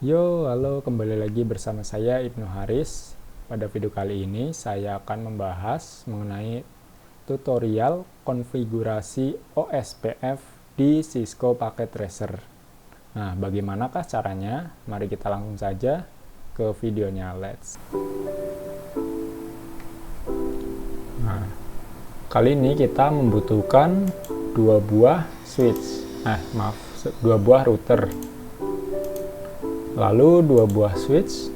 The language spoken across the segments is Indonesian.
Yo, halo, kembali lagi bersama saya Ibnu Haris. Pada video kali ini saya akan membahas mengenai tutorial konfigurasi OSPF di Cisco Packet Tracer. Nah, bagaimanakah caranya? Mari kita langsung saja ke videonya. Nah, kali ini kita membutuhkan dua buah switch. Dua buah router. Lalu dua buah switch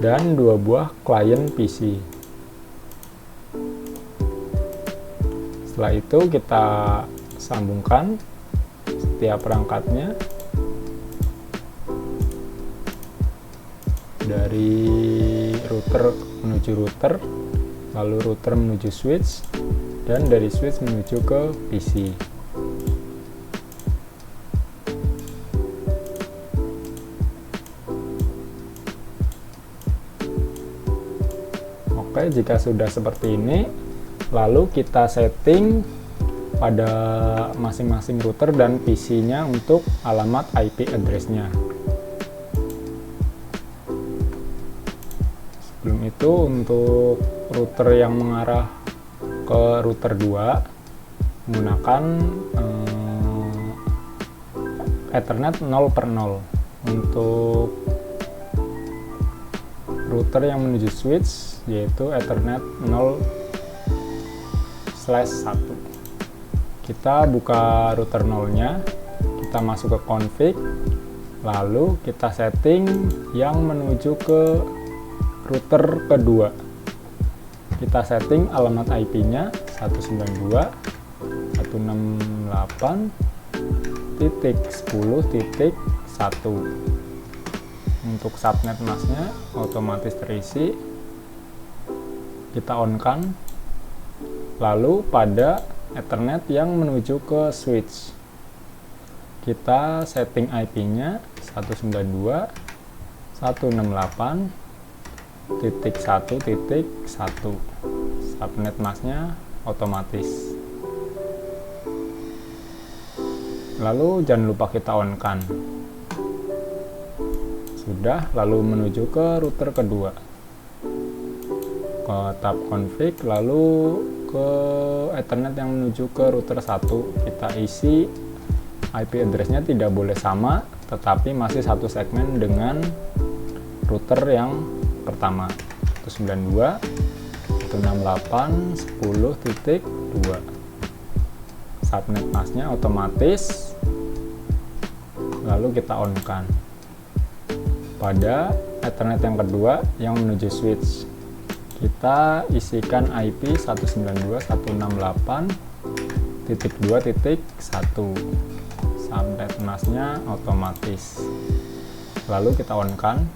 dan dua buah klien PC. Setelah itu kita sambungkan setiap perangkatnya dari router menuju router, lalu router menuju switch, dan dari switch menuju ke PC. Oke, jika sudah seperti ini, lalu kita setting pada masing-masing router dan PC-nya untuk alamat IP address-nya. Sebelum itu, untuk router yang mengarah ke router 2 menggunakan Ethernet 0/0. Untuk router yang menuju switch yaitu Ethernet 0/1. Kita buka router 0-nya, kita masuk ke config, lalu kita setting yang menuju ke router kedua. Kita setting alamat IP-nya 192.168.10.1. Untuk subnet masknya otomatis terisi, kita on kan. Lalu pada Ethernet yang menuju ke switch, kita setting IP-nya 192.168.1.1. Subnet masknya otomatis. Lalu jangan lupa kita on kan. Sudah, lalu menuju ke router kedua, ke tab config, lalu ke Ethernet yang menuju ke router 1. Kita isi IP address-nya tidak boleh sama, tetapi masih satu segmen dengan router yang pertama, 192.168.10.2. Subnet masknya otomatis, lalu kita on kan. Pada Ethernet yang kedua yang menuju switch, kita isikan IP 192.168.2.1. Subnet masknya otomatis, lalu kita on kan.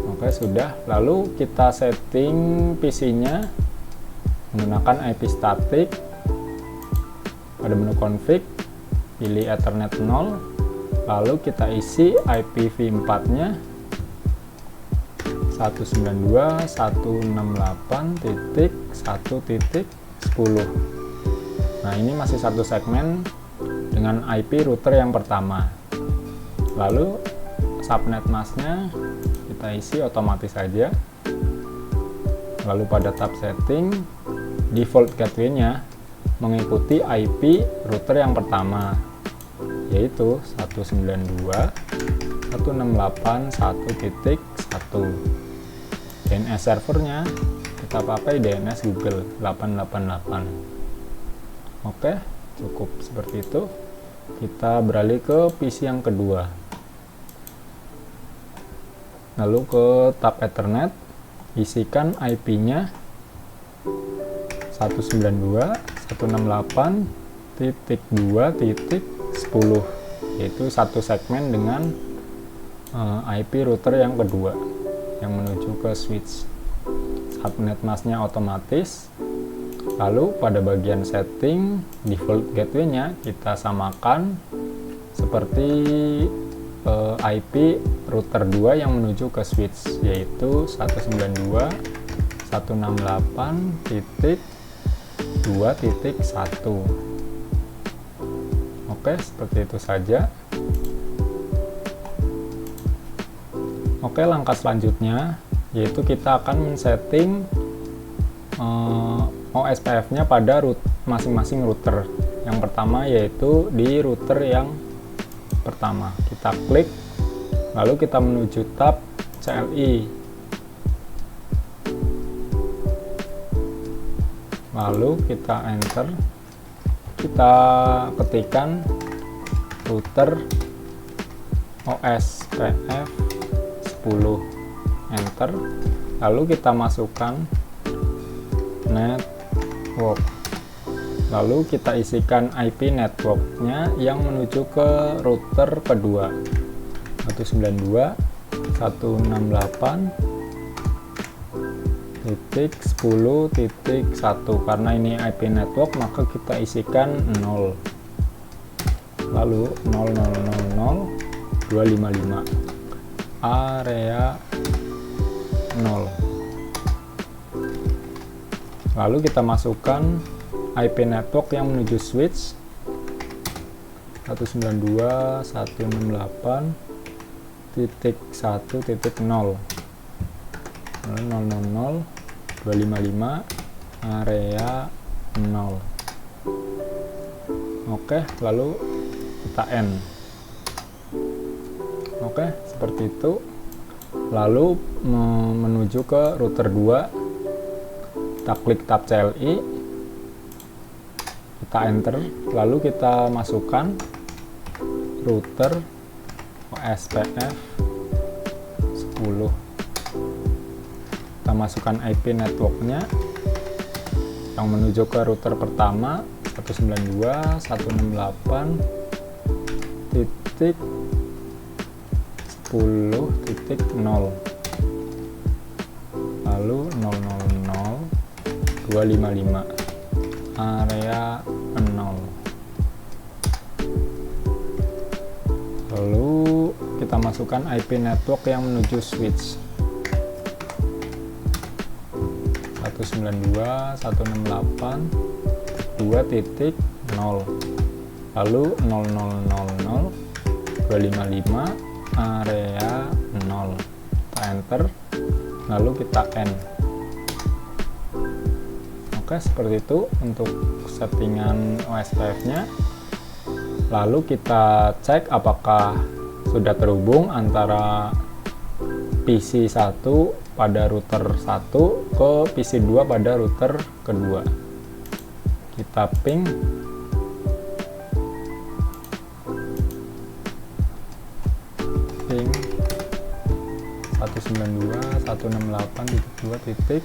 Oke, sudah. Lalu kita setting PC-nya menggunakan IP static. Pada menu config, pilih Ethernet 0, lalu kita isi IPv4-nya 192.168.1.10. Nah, ini masih satu segmen dengan IP router yang pertama. Lalu subnet masknya kita isi otomatis saja. Lalu pada tab setting, default gateway-nya mengikuti IP router yang pertama, yaitu 192.168.1.1. DNS servernya kita pakai DNS Google 888. Oke, cukup seperti itu. Kita beralih ke PC yang kedua, lalu ke tab Ethernet, isikan IP-nya 192.168.2.10, yaitu satu segmen dengan IP router yang kedua yang menuju ke switch. Subnet masknya otomatis. Lalu pada bagian setting, default gateway-nya kita samakan seperti IP router 2 yang menuju ke switch, yaitu 192.168.2.1. Oke, seperti itu saja. Oke, langkah selanjutnya yaitu kita akan men-setting OSPF-nya pada masing-masing router. Yang pertama yaitu di router yang pertama. Kita klik, lalu kita menuju tab CLI. Lalu kita enter, kita ketikkan router OSPF 10, enter, lalu kita masukkan network, lalu kita isikan IP networknya yang menuju ke router kedua 192.10.10.1. karena ini IP network maka kita isikan 0, lalu 0000255 area 0, lalu kita masukkan IP network yang menuju switch 192.168.1.0 000.255 area 0. Oke, lalu kita end. Oke, seperti itu. Lalu menuju ke router 2, kita klik tab CLI, kita enter, lalu kita masukkan router OSPF 10. Kita masukkan IP networknya yang menuju ke router pertama 192.168.10.0, lalu 000.255 area 0. Lalu kita masukkan IP network yang menuju switch 192.168.2.0, lalu 000.255 area 0. Kita enter, lalu kita end. Oke, seperti itu untuk settingan OSPF-nya. Lalu kita cek apakah sudah terhubung antara PC 1 pada router 1 ke PC 2 pada router kedua. Kita ping, ping 192.168.2.10.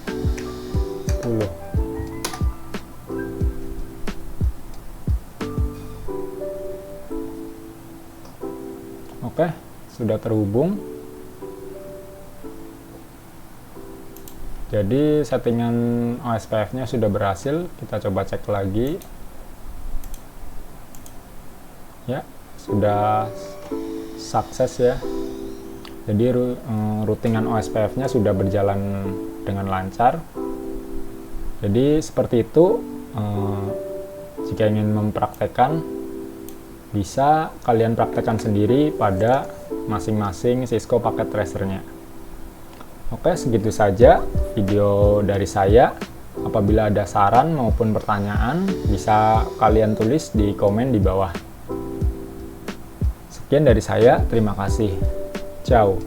Oke, sudah terhubung. Jadi settingan OSPF-nya sudah berhasil. Kita coba cek lagi. Ya, sudah sukses ya. Jadi routingan OSPF-nya sudah berjalan dengan lancar. Jadi seperti itu. Jika ingin mempraktekkan, bisa kalian praktekkan sendiri pada masing-masing Cisco packet tracernya. Oke, segitu saja video dari saya. Apabila ada saran maupun pertanyaan, bisa kalian tulis di komen di bawah. Sekian dari saya, terima kasih. Ciao.